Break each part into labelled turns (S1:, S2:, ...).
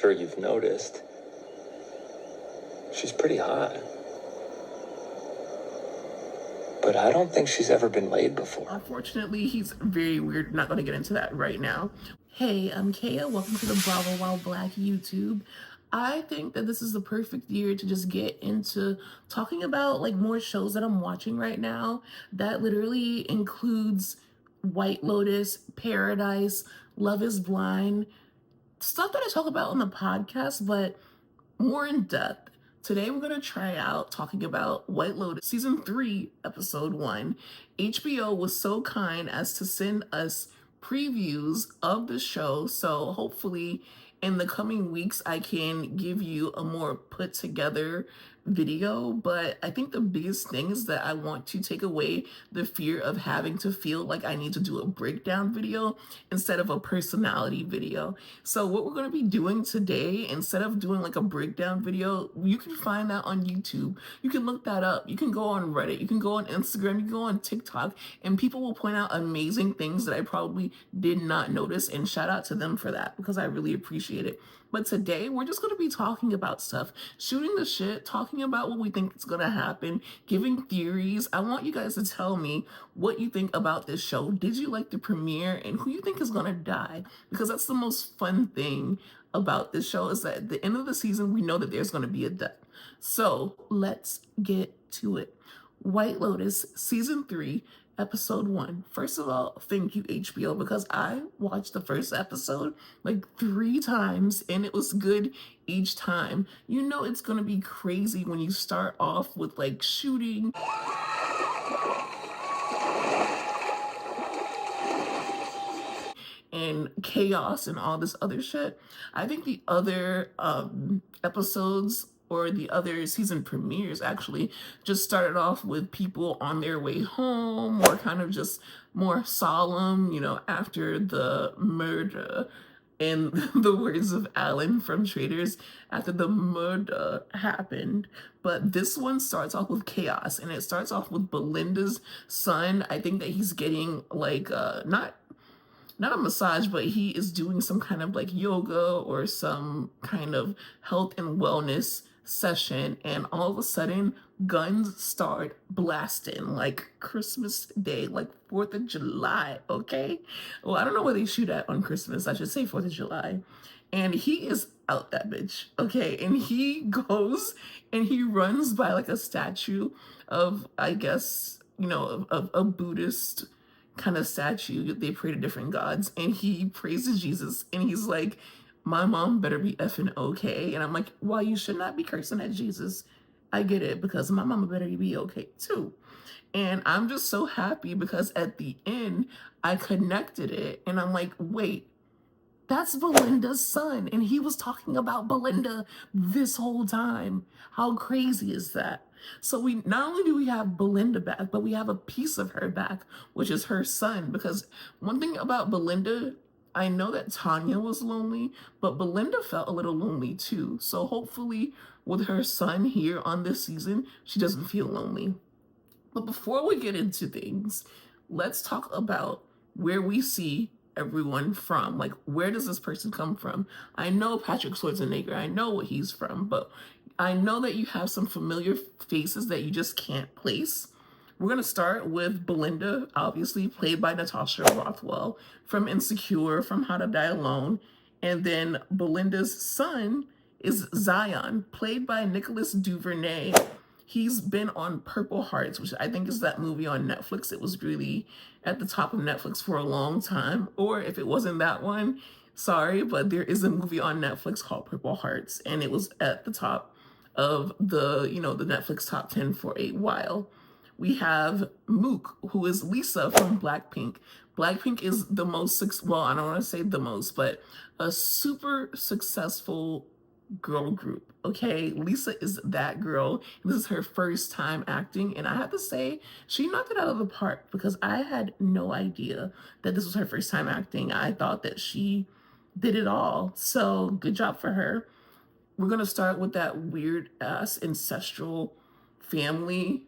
S1: Sure you've noticed, she's pretty hot. But I don't think she's ever been laid before.
S2: Unfortunately, he's very weird. Not going to get into that right now. Hey, I'm Kaya. Welcome to the Bravo While Black YouTube. I think that this is the perfect year to just get into talking about like more shows that I'm watching right now. That literally includes White Lotus, Paradise, Love is Blind, stuff that I talk about on the podcast, but more in depth. Today we're going to try out talking about White Lotus Season 3, Episode 1. HBO was so kind as to send us previews of the show, so hopefully in the coming weeks I can give you a more put together video. But I think the biggest thing is that I want to take away the fear of having to feel like I need to do a breakdown video instead of a personality video. So what we're going to be doing today, instead of doing like a breakdown video, you can find that on YouTube. You can look that up. You can go on Reddit. You can go on Instagram. You can go on TikTok, and people will point out amazing things that I probably did not notice, and shout out to them for that because I really appreciate it. But today we're just going to be talking about stuff, shooting the shit, talking about what we think is going to happen, giving theories. I want you guys to tell me what you think about this show. Did you like the premiere, and who you think is going to die? Because that's the most fun thing about this show, is that at the end of the season, we know that there's going to be a death. So let's get to it. White Lotus Season 3, Episode 1. First of all, thank you, HBO, because I watched the first episode like 3 times and it was good each time. You know it's gonna be crazy when you start off with like shooting and chaos and all this other shit. I think the other episodes or the other season premieres actually just started off with people on their way home, or kind of just more solemn, you know, after the murder. In the words of Alan from Traders, after the murder happened. But this one starts off with chaos, and it starts off with Belinda's son. I think that he's getting like not a massage, but he is doing some kind of like yoga or some kind of health and wellness session, and all of a sudden guns start blasting like Christmas Day, like 4th of July, okay? Well, I don't know where they shoot at on Christmas. I should say 4th of July. And he is out that bitch, okay? And he goes and he runs by like a statue of, I guess, you know, of a Buddhist kind of statue. They pray to different gods, and he praises Jesus, and he's like, my mom better be effing okay. And I'm like, well, you should not be cursing at Jesus. I get it, because my mama better be okay too. And I'm just so happy because at the end I connected it, and I'm like, wait, that's Belinda's son, and he was talking about Belinda this whole time. How crazy is that? So we not only do we have Belinda back, but we have a piece of her back, which is her son. Because one thing about Belinda, I know that Tanya was lonely, but Belinda felt a little lonely too. So hopefully with her son here on this season, she doesn't feel lonely. But before we get into things, let's talk about where we see everyone from. Like, where does this person come from? I know Patrick Schwarzenegger. I know what he's from, but I know that you have some familiar faces that you just can't place. We're going to start with Belinda, obviously played by Natasha Rothwell, from Insecure, from How to Die Alone. And then Belinda's son is Zion, played by Nicholas Duvernay. He's been on Purple Hearts, which I think is that movie on Netflix. It was really at the top of Netflix for a long time. Or if it wasn't that one, sorry, but there is a movie on Netflix called Purple Hearts, and it was at the top of the, you know, the Netflix top 10 for a while. We have Mook, who is Lisa from Blackpink. Blackpink is the most, well, I don't want to say the most, but a super successful girl group, okay? Lisa is that girl. This is her first time acting, and I have to say, she knocked it out of the park, because I had no idea that this was her first time acting. I thought that she did it all, so good job for her. We're gonna start with that weird ass ancestral family,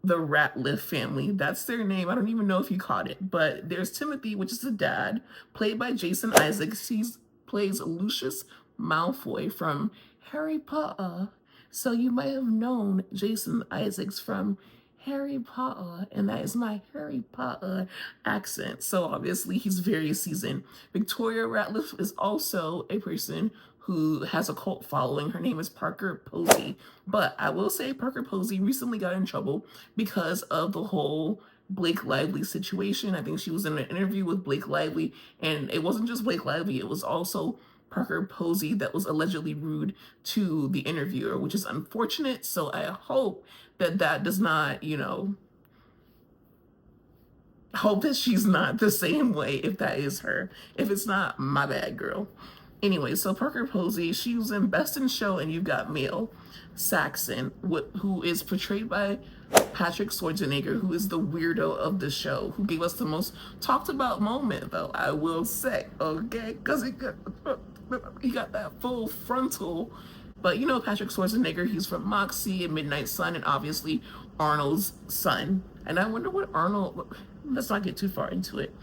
S2: the Ratliff family. That's their name. I don't even know if you caught it, but there's Timothy, which is the dad, played by Jason Isaacs. He's plays Lucius Malfoy from Harry Potter. So you might have known Jason Isaacs from Harry Potter, and that is my Harry Potter accent. So obviously he's very seasoned. Victoria Ratliff is also a person who has a cult following. Her name is Parker Posey. But I will say Parker Posey recently got in trouble because of the whole Blake Lively situation. I think she was in an interview with Blake Lively, and it wasn't just Blake Lively, it was also Parker Posey that was allegedly rude to the interviewer, which is unfortunate. So I hope that that does not, hope that she's not the same way if that is her. If it's not, my bad, girl. Anyway, so Parker Posey, she was in Best in Show and You've Got Mail. Saxon, who is portrayed by Patrick Schwarzenegger, who is the weirdo of the show, who gave us the most talked about moment, though, I will say, okay? Because he got that full frontal. But you know Patrick Schwarzenegger, he's from Moxie and Midnight Sun, and obviously Arnold's son. And I wonder what Arnold, let's not get too far into it.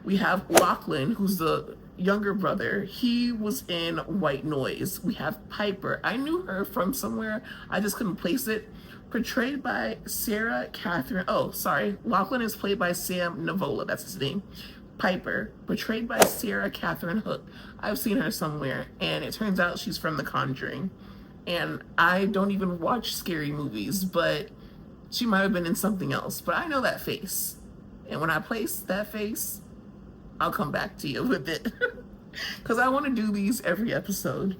S2: We have Lachlan, who's the younger brother. He was in White Noise. We have Piper. I knew her from somewhere. I just couldn't place it. Portrayed by Sarah Catherine. Oh, sorry. Lachlan is played by Sam Nivola. That's his name. Piper, portrayed by Sarah Catherine Hook. I've seen her somewhere, and it turns out she's from The Conjuring. And I don't even watch scary movies, but she might have been in something else. But I know that face. And when I place that face, I'll come back to you with it. Because I want to do these every episode.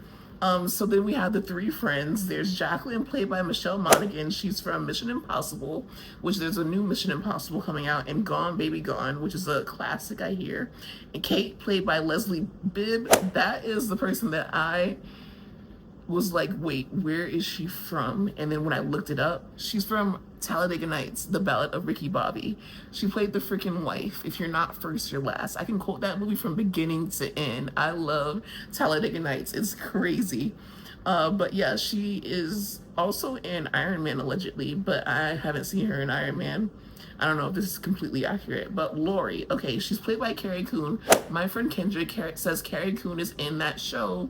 S2: So then we have the three friends. There's Jacqueline, played by Michelle Monaghan. She's from Mission Impossible, which there's a new Mission Impossible coming out, and Gone Baby Gone, which is a classic, I hear. And Kate, played by Leslie Bibb. That is the person that I was like, wait, where is she from? And then when I looked it up, she's from Talladega Nights, The Ballad of Ricky Bobby. She played the freaking wife. If you're not first, you're last. I can quote that movie from beginning to end. I love Talladega Nights. It's crazy. But yeah, she is also in Iron Man allegedly, but I haven't seen her in Iron Man. I don't know if this is completely accurate, but Lori, okay, she's played by Carrie Coon. My friend Kendrick says Carrie Coon is in that show.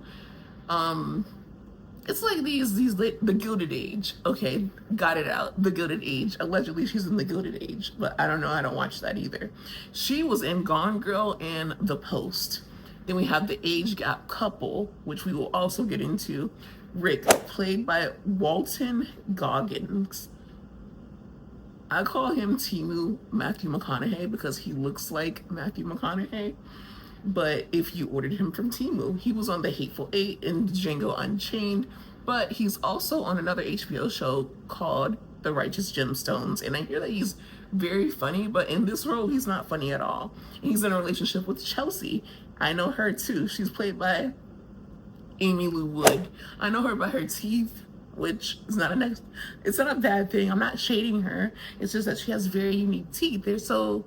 S2: It's like the Gilded Age. Okay, got it out. The Gilded Age. Allegedly, she's in The Gilded Age, but I don't know. I don't watch that either. She was in Gone Girl and The Post. Then we have the age gap couple, which we will also get into. Rick, played by Walton Goggins. I call him Timu Matthew McConaughey because he looks like Matthew McConaughey. But if you ordered him from Temu, he was on The Hateful Eight and Django Unchained, but he's also on another HBO show called The Righteous Gemstones, and I hear that he's very funny, but in this role, he's not funny at all. He's in a relationship with Chelsea. I know her too. She's played by Amy Lou Wood. I know her by her teeth, which is it's not a bad thing. I'm not shading her. It's just that she has very unique teeth. They're so,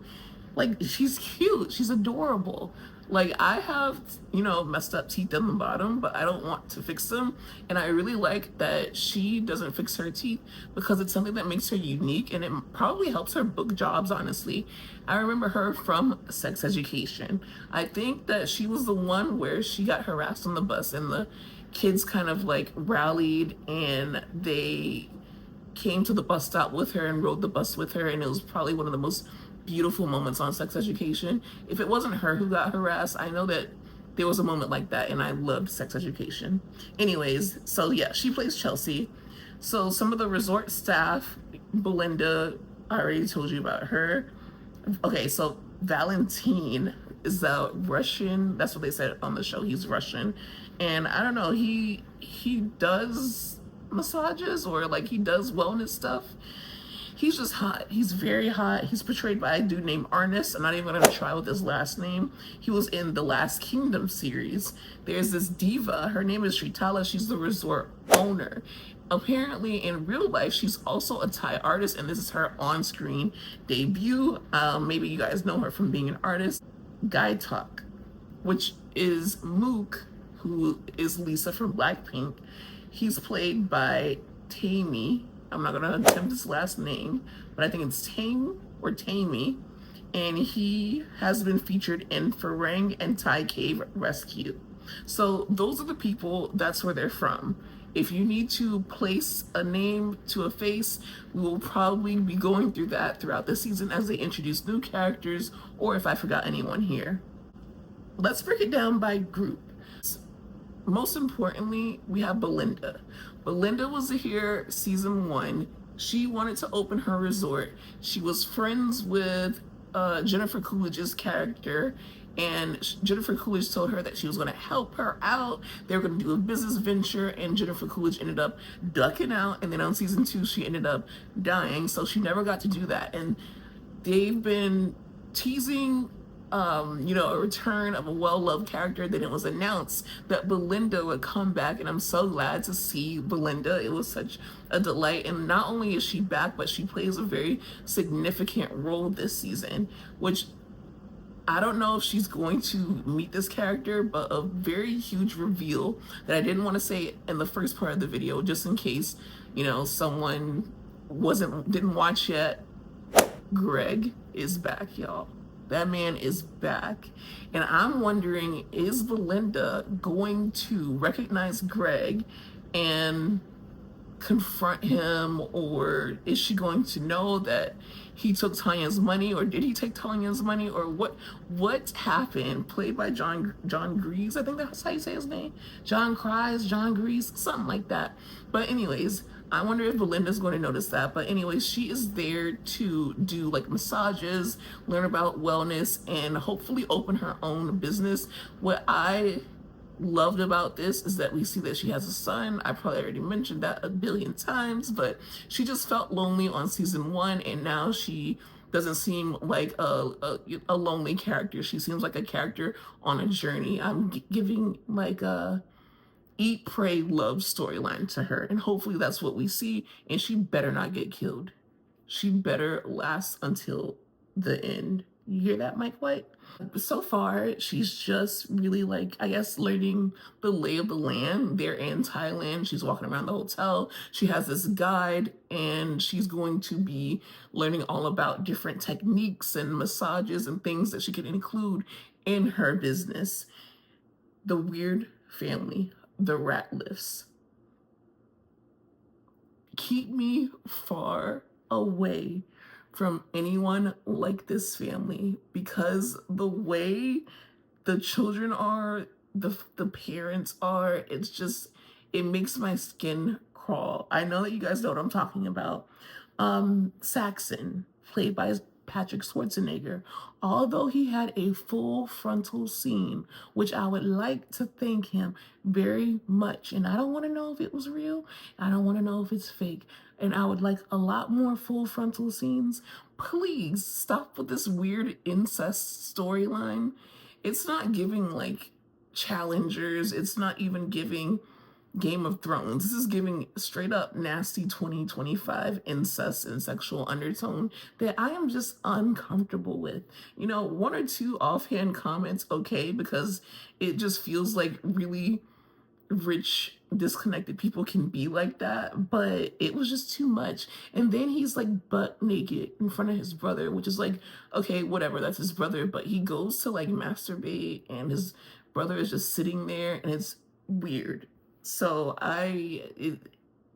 S2: like, she's cute. She's adorable. Like, I have, messed up teeth on the bottom, but I don't want to fix them. And I really like that she doesn't fix her teeth because it's something that makes her unique, and it probably helps her book jobs, honestly. I remember her from Sex Education. I think that she was the one where she got harassed on the bus, and the kids kind of like rallied, and they came to the bus stop with her and rode the bus with her, and it was probably one of the most beautiful moments on Sex Education. If it wasn't her who got harassed, I know that there was a moment like that, and I loved Sex Education. Anyways, so yeah, she plays Chelsea. So some of the resort staff, Belinda, I already told you about her. Okay, so Valentin is a Russian, that's what they said on the show, he's Russian. And I don't know, he does massages, or like he does wellness stuff. He's just hot. He's very hot. He's portrayed by a dude named Arnis. I'm not even going to try with his last name. He was in the Last Kingdom series. There's this diva. Her name is Sritala. She's the resort owner. Apparently, in real life, she's also a Thai artist, and this is her on-screen debut. Maybe you guys know her from being an artist. Guy Talk, which is Mook, who is Lisa from Blackpink. He's played by Taimee. I'm not gonna attempt his last name, but I think it's Tame or Taimee, and he has been featured in Farang and Thai Cave Rescue. So those are the people, that's where they're from. If you need to place a name to a face, we will probably be going through that throughout the season as they introduce new characters, or if I forgot anyone here. Let's break it down by group. Most importantly, we have Belinda. Belinda was here season 1. She wanted to open her resort. She was friends with Jennifer Coolidge's character, and Jennifer Coolidge told her that she was going to help her out. They were going to do a business venture, and Jennifer Coolidge ended up ducking out, and then on season 2 she ended up dying, so she never got to do that. And they've been teasing a return of a well-loved character. Then it was announced that Belinda would come back, and I'm so glad to see Belinda. It was such a delight, and not only is she back, but she plays a very significant role this season, which I don't know if she's going to meet this character, but a very huge reveal that I didn't want to say in the first part of the video, just in case, someone didn't watch yet. Greg is back, y'all. That man is back. And I'm wondering, is Belinda going to recognize Greg and confront him, or is she going to know that he took Tanya's money, or did he take Tanya's money, or what happened? Played by John Grease, I think that's how you say his name. John Grease, something like that. But anyways, I wonder if Belinda's going to notice that. But anyways, she is there to do like massages, learn about wellness, and hopefully open her own business. What I loved about this is that we see that she has a son. I probably already mentioned that a billion times, but she just felt lonely on season 1, and now she doesn't seem like a lonely character. She seems like a character on a journey. I'm giving like a eat, pray, love storyline to her, and hopefully that's what we see. And she better not get killed. She better last until the end. You hear that, Mike White? So far, she's just really learning the lay of the land. They're in Thailand. She's walking around the hotel. She has this guide, and she's going to be learning all about different techniques and massages and things that she can include in her business. The weird family, the Ratliffs. Keep me far away from anyone like this family, because the way the children are, the parents are, it makes my skin crawl. I know that you guys know what I'm talking about. Saxon, played by Patrick Schwarzenegger, although he had a full frontal scene, which I would like to thank him very much, and I don't want to know if it was real, I don't want to know if it's fake, and I would like a lot more full frontal scenes. Please stop with this weird incest storyline. It's not giving like Challengers, it's not even giving Game of Thrones. This is giving straight up nasty 2025 incest and sexual undertone that I am just uncomfortable with. 1 or 2 offhand comments, okay, because it just feels like really rich, disconnected people can be like that, but it was just too much. And then he's like butt naked in front of his brother, which is like, okay, whatever, that's his brother, but he goes to like masturbate and his brother is just sitting there, and it's weird. So it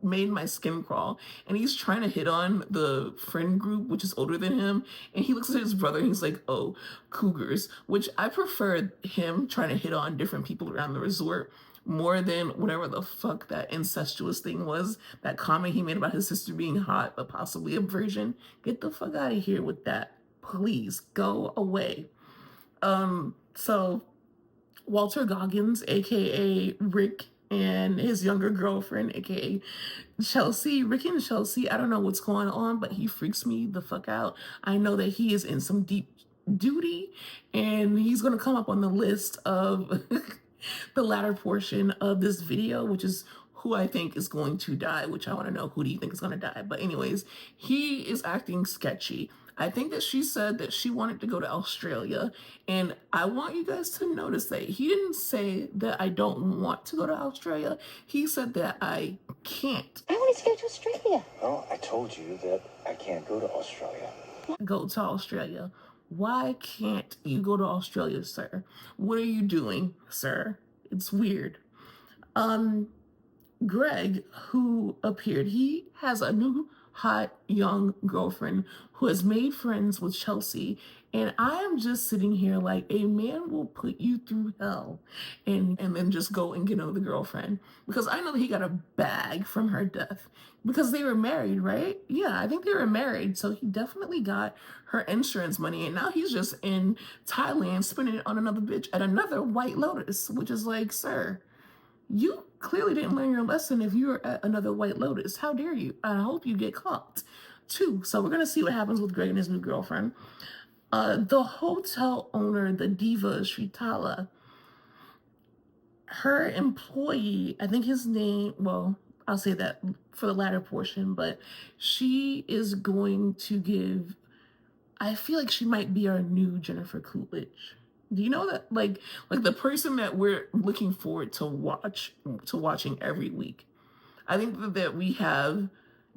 S2: made my skin crawl. And he's trying to hit on the friend group, which is older than him. And he looks at his brother and he's like, oh, cougars, which I prefer him trying to hit on different people around the resort more than whatever the fuck that incestuous thing was, that comment he made about his sister being hot, but possibly a virgin. Get the fuck out of here with that. Please go away. So Walter Goggins, aka Rick, and his younger girlfriend, aka Chelsea. Rick and Chelsea, I don't know what's going on, but he freaks me the fuck out. I know that he is in some deep duty, and he's gonna come up on the list of the latter portion of this video, which is who I think is going to die, which I want to know, who do you think is going to die? But anyways, he is acting sketchy. I think that she said that she wanted to go to Australia, and I want you guys to notice that he didn't say that I don't want to go to Australia. He said that I can't.
S3: I wanted to go to Australia.
S4: Well, I told you that I can't go to Australia.
S2: Go to Australia. Why can't you go to Australia, sir? What are you doing, sir? It's weird. Greg, who appeared, he has a new hot young girlfriend who has made friends with Chelsea. And I am just sitting here like, a man will put you through hell and then just go and get another girlfriend. Because I know that he got a bag from her death. Because they were married, right? Yeah, I think they were married. So he definitely got her insurance money. And now he's just in Thailand spending it on another bitch at another White Lotus, which is like, sir, you clearly didn't learn your lesson if you're at another White Lotus. How dare you? I hope you get caught, too. So we're going to see what happens with Greg and his new girlfriend. The hotel owner, the diva, Shritala, her employee, I think his name, well, I'll say that for the latter portion, but she is going to give, I feel like she might be our new Jennifer Coolidge. Do you know that? Like the person that we're looking forward to watching every week. I think that we have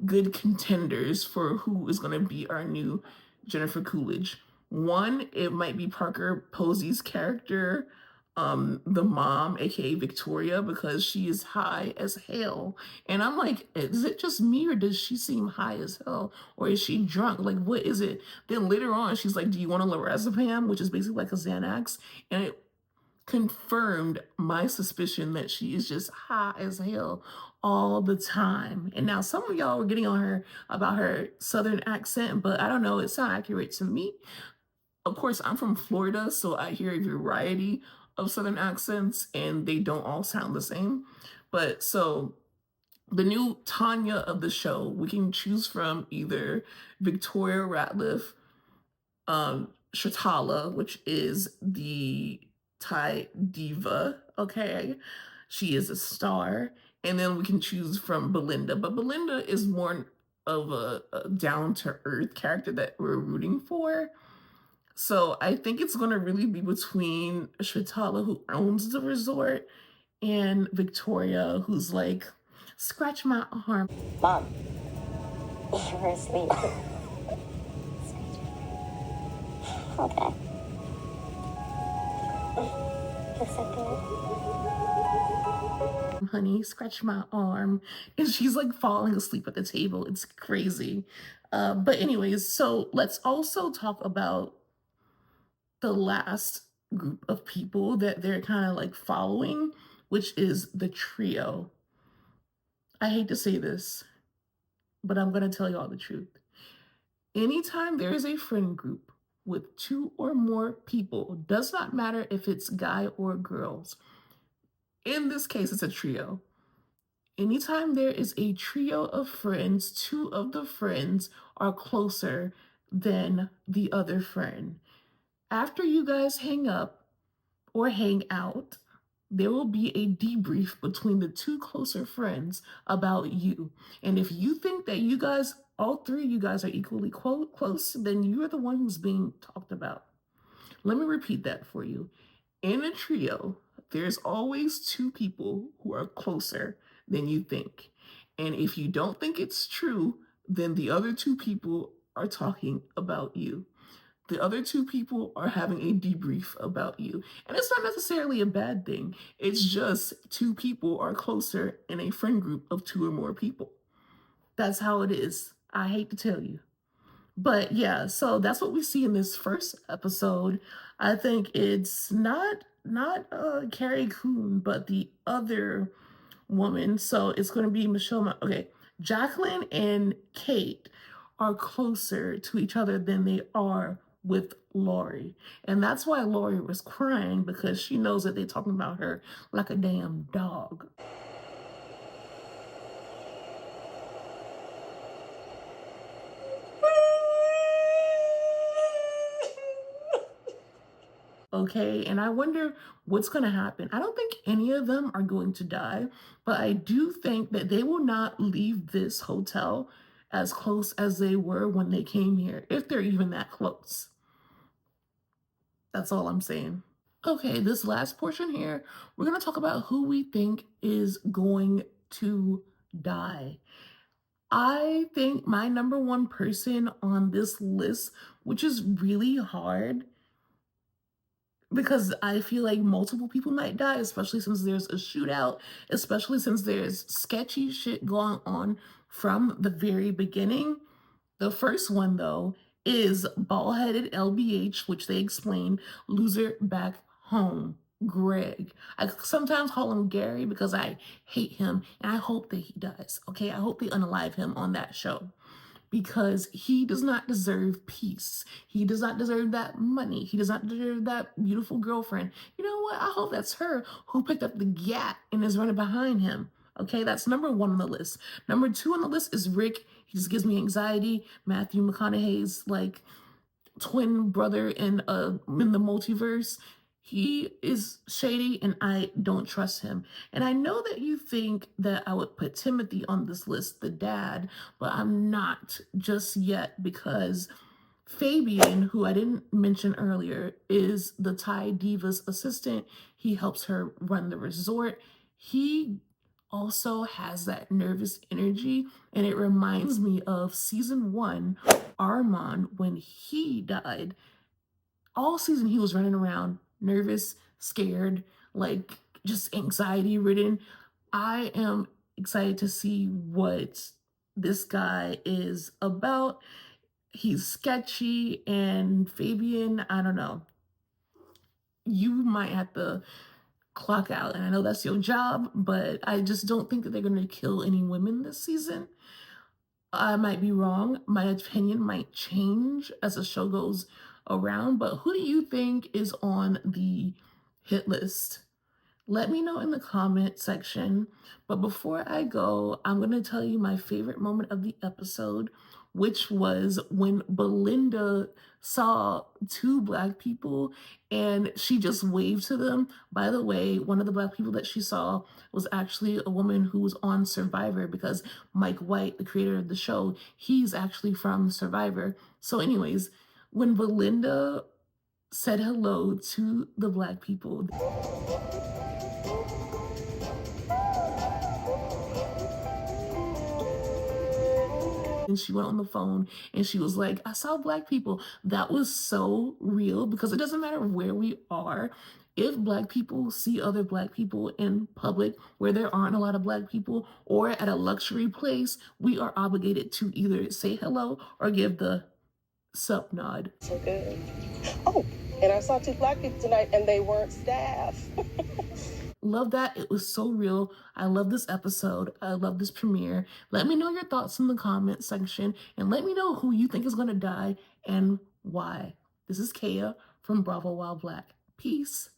S2: good contenders for who is going to be our new Jennifer Coolidge. One, it might be Parker Posey's character, the mom, aka Victoria, because she is high as hell. And I'm like, is it just me or does she seem high as hell? Or is she drunk? Like, what is it? Then later on, she's like, do you want a lorazepam? Which is basically like a Xanax. And it confirmed my suspicion that she is just high as hell all the time. And now some of y'all were getting on her about her southern accent, but I don't know, it sounded accurate to me. Of course, I'm from Florida, so I hear a variety of southern accents and they don't all sound the same. But so the new Tanya of the show, we can choose from either Victoria Ratliff, Shatala, which is the Thai diva, okay? She is a star. And then we can choose from Belinda. But Belinda is more of a down-to-earth character that we're rooting for. So I think it's going to really be between Shatala, who owns the resort, and Victoria, who's like, scratch my arm.
S3: Mom, you're asleep. Okay. It's okay.
S2: Honey, scratch my arm. And she's like falling asleep at the table. It's crazy. But anyways, so let's also talk about the last group of people that they're kind of like following, which is the trio. I hate to say this, but I'm going to tell you all the truth. Anytime there is a friend group with 2 or more people, does not matter if it's guy or girls. In this case, it's a trio. Anytime there is a trio of friends, 2 of the friends are closer than the other friend. After you guys hang up or hang out, there will be a debrief between the 2 closer friends about you. And if you think that you guys, all 3 of you guys are equally close, then you're the one who's being talked about. Let me repeat that for you. In a trio, there's always 2 people who are closer than you think. And if you don't think it's true, then the other 2 people are talking about you. The other 2 people are having a debrief about you. And it's not necessarily a bad thing. It's just 2 people are closer in a friend group of 2 or more people. That's how it is. I hate to tell you. But yeah, so that's what we see in this first episode. I think it's not Carrie Coon, but the other woman. So it's going to be Michelle. Okay, Jacqueline and Kate are closer to each other than they are with Lori. And that's why Lori was crying, because she knows that they're talking about her like a damn dog. Okay, and I wonder what's going to happen. I don't think any of them are going to die, but I do think that they will not leave this hotel as close as they were when they came here, if they're even that close. That's all I'm saying. Okay, this last portion here, we're going to talk about who we think is going to die. I think my number 1 person on this list, which is really hard, because I feel like multiple people might die, especially since there's a shootout, especially since there's sketchy shit going on from the very beginning. The first one, though, is bald-headed LBH, which they explain, loser back home, Greg. I sometimes call him Gary because I hate him, and I hope that he dies, okay? I hope they unalive him on that show because he does not deserve peace. He does not deserve that money. He does not deserve that beautiful girlfriend. You know what? I hope that's her who picked up the gat and is running behind him. Okay, that's number 1 on the list. Number 2 on the list is Rick. He just gives me anxiety. Matthew McConaughey's like twin brother in the multiverse. He is shady and I don't trust him. And I know that you think that I would put Timothy on this list, the dad, but I'm not just yet because Fabian, who I didn't mention earlier, is the Thai diva's assistant. He helps her run the resort. He also has that nervous energy, and it reminds me of season 1, Armand, when he died. All season he was running around nervous, scared, like just anxiety ridden. I am excited to see what this guy is about. He's sketchy, and Fabian, I don't know. You might have to clock out, and I know that's your job, but I just don't think that they're going to kill any women this season. I might be wrong. My opinion might change as the show goes around, but who do you think is on the hit list? Let me know in the comment section. But before I go, I'm going to tell you my favorite moment of the episode, which was when Belinda saw 2 Black people and she just waved to them. By the way, one of the Black people that she saw was actually a woman who was on Survivor, because Mike White, the creator of the show, he's actually from Survivor. So anyways, when Belinda said hello to the Black people, and she went on the phone and she was like, I saw Black people. That was so real, because it doesn't matter where we are. If Black people see other Black people in public where there aren't a lot of Black people, or at a luxury place, we are obligated to either say hello or give the sup nod.
S5: So good. Oh, and I saw 2 Black people tonight and they weren't staff.
S2: Love that. It was so real. I love this episode. I love this premiere. Let me know your thoughts in the comment section, and let me know who you think is going to die and why. This is Kaya from Bravo While Black. Peace.